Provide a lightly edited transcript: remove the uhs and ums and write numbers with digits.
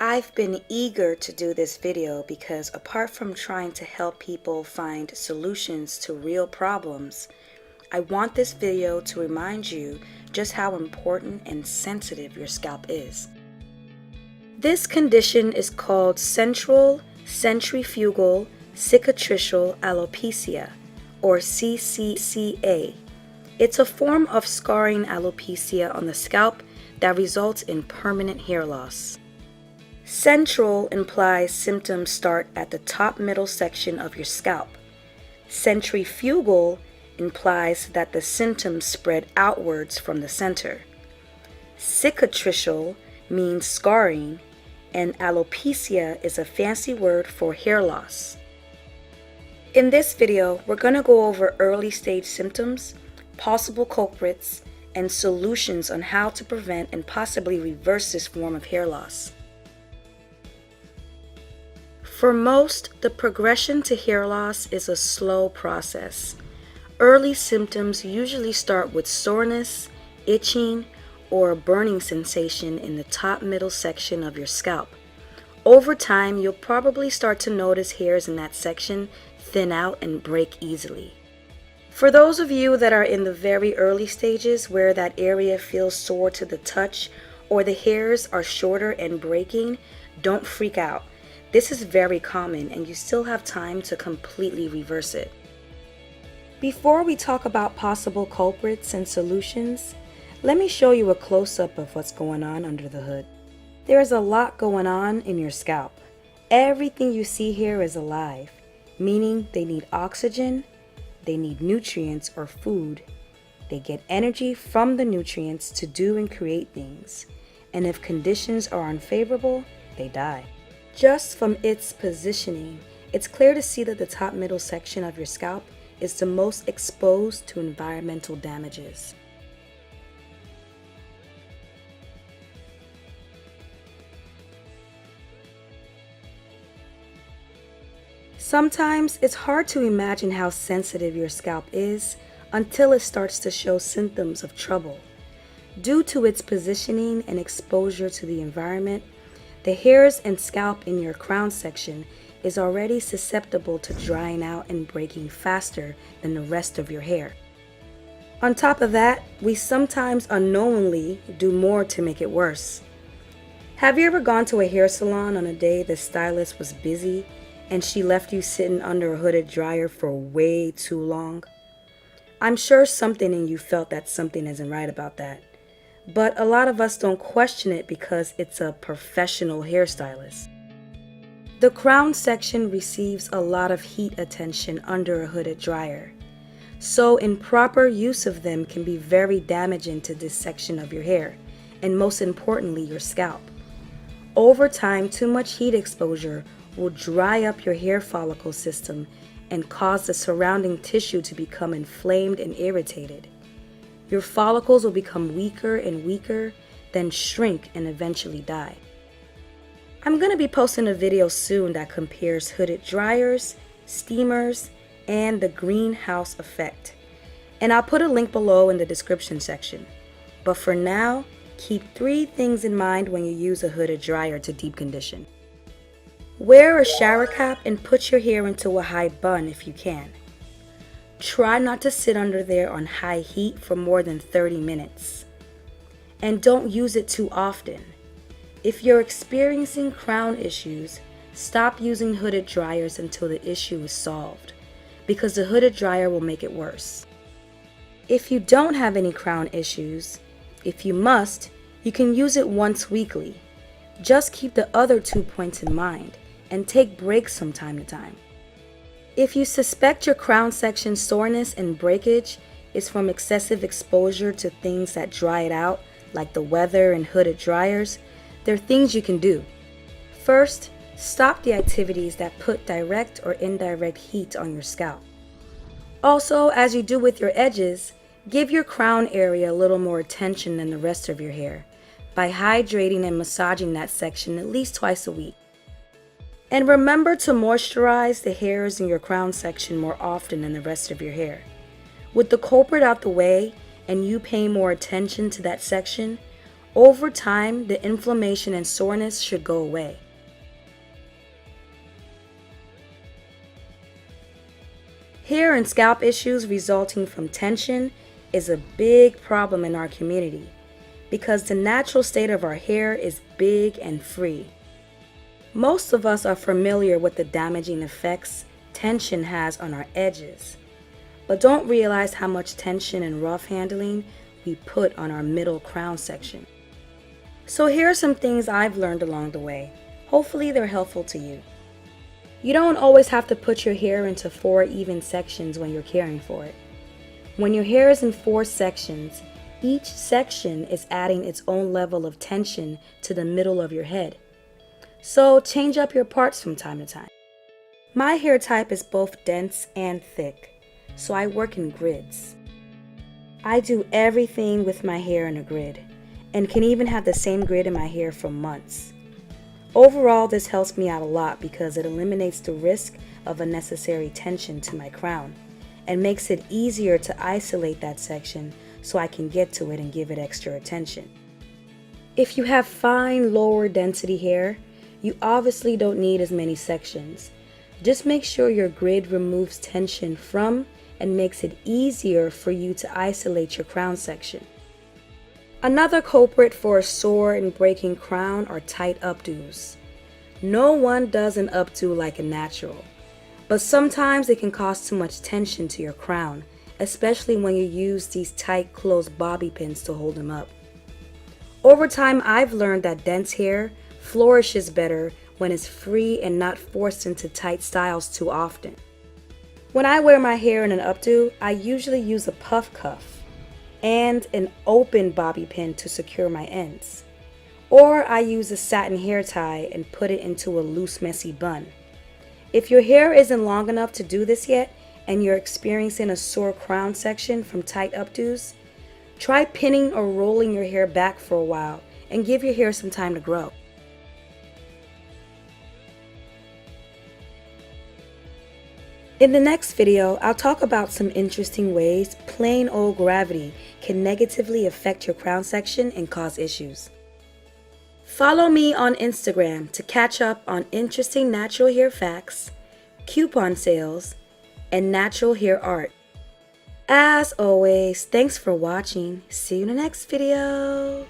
I've been eager to do this video because apart from trying to help people find solutions to real problems, I want this video to remind you just how important and sensitive your scalp is. This condition is called central centrifugal cicatricial alopecia, or CCCA. It's a form of scarring alopecia on the scalp that results in permanent hair loss. Central implies symptoms start at the top middle section of your scalp. Centrifugal implies that the symptoms spread outwards from the center. Cicatricial means scarring, and alopecia is a fancy word for hair loss. In this video, we're going to go over early stage symptoms, possible culprits, and solutions on how to prevent and possibly reverse this form of hair loss. For most, the progression to hair loss is a slow process. Early symptoms usually start with soreness, itching, or a burning sensation in the top middle section of your scalp. Over time, you'll probably start to notice hairs in that section thin out and break easily. For those of you that are in the very early stages where that area feels sore to the touch or the hairs are shorter and breaking, don't freak out. This is very common and you still have time to completely reverse it. Before we talk about possible culprits and solutions, let me show you a close-up of what's going on under the hood. There's a lot going on in your scalp. Everything you see here is alive, meaning they need oxygen, they need nutrients or food, they get energy from the nutrients to do and create things, and if conditions are unfavorable, they die. Just from its positioning, it's clear to see that the top middle section of your scalp is the most exposed to environmental damages. Sometimes it's hard to imagine how sensitive your scalp is until it starts to show symptoms of trouble. Due to its positioning and exposure to the environment, the hairs and scalp in your crown section is already susceptible to drying out and breaking faster than the rest of your hair. On top of that, we sometimes unknowingly do more to make it worse. Have you ever gone to a hair salon on a day the stylist was busy and she left you sitting under a hooded dryer for way too long? I'm sure something in you felt that something isn't right about that. But a lot of us don't question it because it's a professional hairstylist. The crown section receives a lot of heat attention under a hooded dryer. So improper use of them can be very damaging to this section of your hair, and most importantly, your scalp. Over time, too much heat exposure will dry up your hair follicle system and cause the surrounding tissue to become inflamed and irritated. Your follicles will become weaker and weaker, then shrink and eventually die. I'm going to be posting a video soon that compares hooded dryers, steamers, and the greenhouse effect. And I'll put a link below in the description section. But for now, keep 3 things in mind when you use a hooded dryer to deep condition. Wear a shower cap and put your hair into a high bun if you can. Try not to sit under there on high heat for more than 30 minutes. And don't use it too often. If you're experiencing crown issues, stop using hooded dryers until the issue is solved, because the hooded dryer will make it worse. If you don't have any crown issues, if you must, you can use it once weekly. Just keep the other 2 points in mind and take breaks from time to time. If you suspect your crown section soreness and breakage is from excessive exposure to things that dry it out, like the weather and hooded dryers, there are things you can do. First, stop the activities that put direct or indirect heat on your scalp. Also, as you do with your edges, give your crown area a little more attention than the rest of your hair by hydrating and massaging that section at least twice a week. And remember to moisturize the hairs in your crown section more often than the rest of your hair. With the culprit out the way and you paying more attention to that section, Over time, the inflammation and soreness should go away. Hair and scalp issues resulting from tension is a big problem in our community because the natural state of our hair is big and free. Most of us are familiar with the damaging effects tension has on our edges, but don't realize how much tension and rough handling we put on our middle crown section. So here are some things I've learned along the way. Hopefully they're helpful to you. You don't always have to put your hair into 4 even sections when you're caring for it. When your hair is in 4 sections, each section is adding its own level of tension to the middle of your head. So change up your parts from time to time. My hair type is both dense and thick, so I work in grids. I do everything with my hair in a grid, and can even have the same grid in my hair for months. Overall, this helps me out a lot because it eliminates the risk of unnecessary tension to my crown and makes it easier to isolate that section so I can get to it and give it extra attention. If you have fine, lower density hair, you obviously don't need as many sections. Just make sure your grid removes tension from and makes it easier for you to isolate your crown section. Another culprit for a sore and breaking crown are tight updos. No one does an updo like a natural, but sometimes it can cause too much tension to your crown, especially when you use these tight closed bobby pins to hold them up. Over time, I've learned that dense hair flourishes better when it's free and not forced into tight styles too often. When I wear my hair in an updo, I usually use a puff cuff and an open bobby pin to secure my ends. Or I use a satin hair tie and put it into a loose, messy bun. If your hair isn't long enough to do this yet and you're experiencing a sore crown section from tight updos, try pinning or rolling your hair back for a while and give your hair some time to grow. In the next video, I'll talk about some interesting ways plain old gravity can negatively affect your crown section and cause issues. Follow me on Instagram to catch up on interesting natural hair facts, coupon sales, and natural hair art. As always, thanks for watching. See you in the next video.